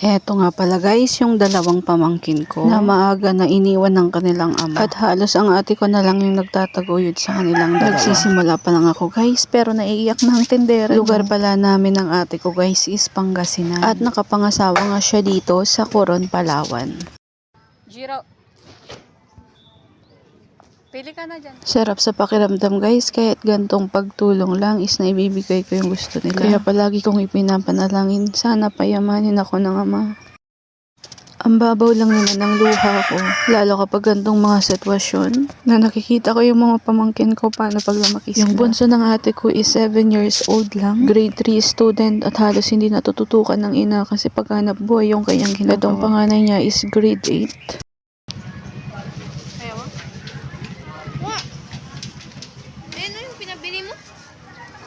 Eto nga pala guys, yung dalawang pamangkin ko na maaga na iniwan ng kanilang ama. At halos ang ate ko na lang yung nagtataguyod sa kanilang dalawa. Nagsisimula pa lang ako guys, pero naiiyak na ang tindera. Lugar pala namin ng ate ko guys is Pangasinan. At nakapangasawa nga siya dito sa Coron, Palawan. Jiro, pili ka na dyan. Sarap sa pakiramdam guys, kahit gantong pagtulong lang is naibibigay ko yung gusto nila. Kaya palagi kong ipinapanalangin, sana payamanin ako ng ama. Ang babaw lang naman ng luha ko, lalo kapag gantong mga sitwasyon na nakikita ko yung mga pamangkin ko paano pag lumaki sila. Yung bunso ng ate ko is 7 years old lang, grade 3 student at halos hindi natututukan ng ina kasi paghanap buhay yung kanyang ginagawa. Itong panganay niya is grade 8.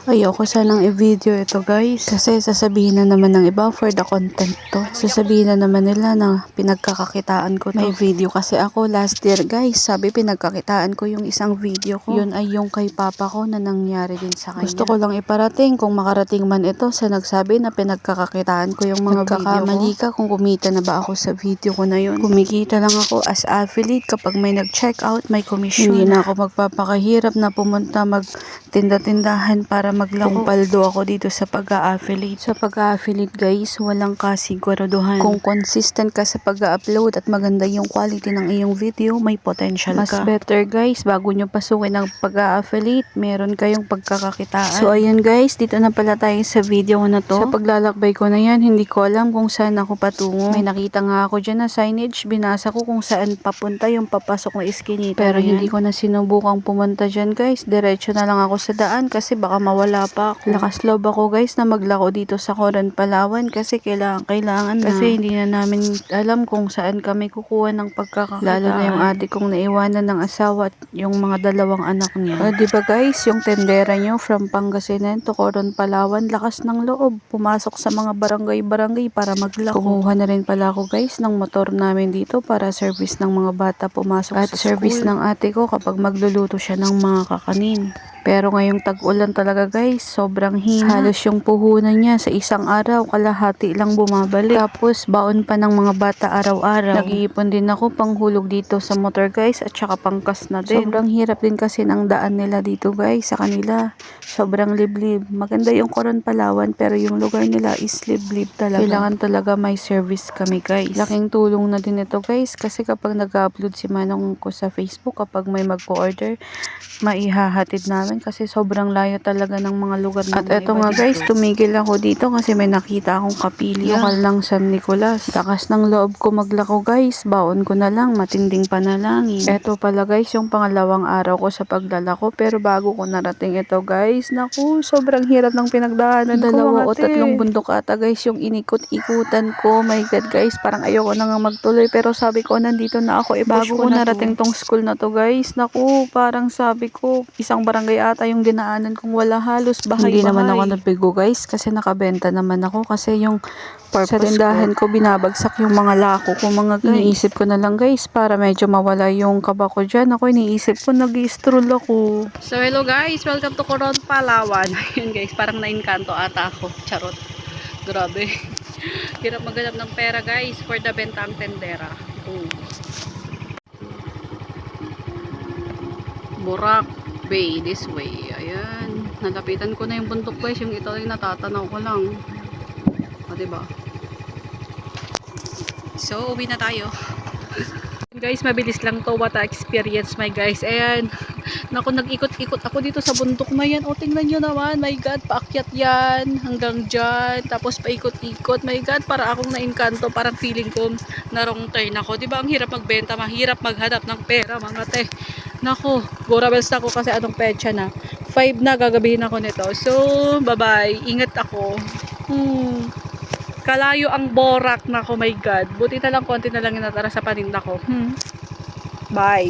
Ayoko sanang i-video ito guys kasi sasabihin na naman ng iba for the content to. Sasabihin na naman nila na pinagkakakitaan ko to. May video kasi ako last year guys, sabi pinagkakitaan ko yung isang video ko. Yun ay yung kay papa ko na nangyari din sa kanya. Gusto ko lang iparating kung makarating man ito sa nagsabi na pinagkakakitaan ko yung mga video ko. Nagkakamali ka kung kumita na ba ako sa video ko na yun. Kumikita lang ako as affiliate kapag may nag-check out, may commission. Hindi na ako magpapakahirap na pumunta magtinda-tindahan para maglako. Paldo ako dito sa pag-a-affiliate. Sa pag-a-affiliate guys, walang kasiguraduhan. Kung consistent ka sa pag-a-upload at maganda yung quality ng iyong video, may potential ka. Mas better guys, bago nyo pasukin ang pag-a-affiliate, meron kayong pagkakakitaan. So ayun guys, dito na pala tayo sa video na to. Sa paglalakbay ko na yan, hindi ko alam kung saan ako patungo. May nakita nga ako dyan na signage, binasa ko kung saan papunta yung papasok na iskinita. Pero hindi ko na sinubukang pumunta dyan guys. Diretso na lang ako sa daan kasi baka mawala pa ako. Lakas loob ako guys na maglako dito sa Coron, Palawan kasi kailangan na. Kasi hindi na namin alam kung saan kami kukuha ng pagkakakitaan. Lalo na yung ate kong naiwanan ng asawa at yung mga dalawang anak niya. Diba guys, yung tendera nyo from Pangasinan to Coron, Palawan, lakas ng loob. Pumasok sa mga barangay para maglako. Kumuha na rin pala ako guys ng motor namin dito para service ng mga bata pumasok at sa service school ng ate ko kapag magluluto siya ng mga kakanin. Pero ngayong tag-ulan talaga guys, sobrang hina. Halos yung puhunan niya sa isang araw, kalahati lang bumabalik. Tapos baon pa ng mga bata araw-araw. Nag-iipon din ako panghulog dito sa motor guys at saka pangkas na din. Sobrang hirap din kasi ng daan nila dito guys sa kanila. Sobrang liblib. Maganda yung Coron, Palawan pero yung lugar nila is liblib talaga. Kailangan talaga may service kami guys. Laking tulong na din ito guys kasi kapag nag-upload si Manong ko sa Facebook, kapag may mag-order, maihahatid namin kasi sobrang layo talaga ng mga lugar na. At eto nga guys, tumigil ako dito kasi may nakita akong kapilya. Lokal lang San Nicolas. Lakas ng loob ko maglako guys, baon ko na lang, matinding panalangin. Eto pala guys, yung pangalawang araw ko sa paglalako pero bago ko narating ito guys, naku, sobrang hirap ng pinagdaanan ko. 2 o 3 bundok ata guys yung inikot-ikutan ko. My God guys, parang ayoko na nga magtuloy pero sabi ko nandito na ako, bago ko narating tong school na to guys, naku, parang sabi ko, isang barangay ata yung dinaanan kung wala halos bahay-bahay. Hindi naman ako nabigo guys kasi nakabenta naman ako kasi yung purpose sa tindahan ko binabagsak yung mga lako ko mga guys. Iniisip ko na lang guys para medyo mawala yung kaba ko dyan. Ako iniisip ko nag-i-stroll ako. So hello guys, welcome to Coron, Palawan. Ayun guys, parang nainkanto ata ako. Charot. Grabe. Hirap maghanap ng pera guys for the bentang tendera. Burak Bay this way. Ayan, nalapitan ko na yung bundok guys, yung ito yung natatanaw ko lang. O diba? So uwi na tayo. Guys, mabilis lang to, what experience my guys. Ayan, naku, nag-ikot-ikot ako dito sa bundok na yan. O tingnan nyo naman, my God, paakyat yan hanggang dyan, tapos paikot-ikot. My God, para akong nainkanto, parang feeling ko na wrong turn ako. Diba ang hirap magbenta, mahirap maghanap ng pera mga te. Naku, Gorabels na ako kasi anong petsa na 5 na, gagabihin ako nito. So bye bye, ingat ako. Kalayo ang Borak, nako, my God, buti na lang konti na lang yung natara sa paninda ko. Bye.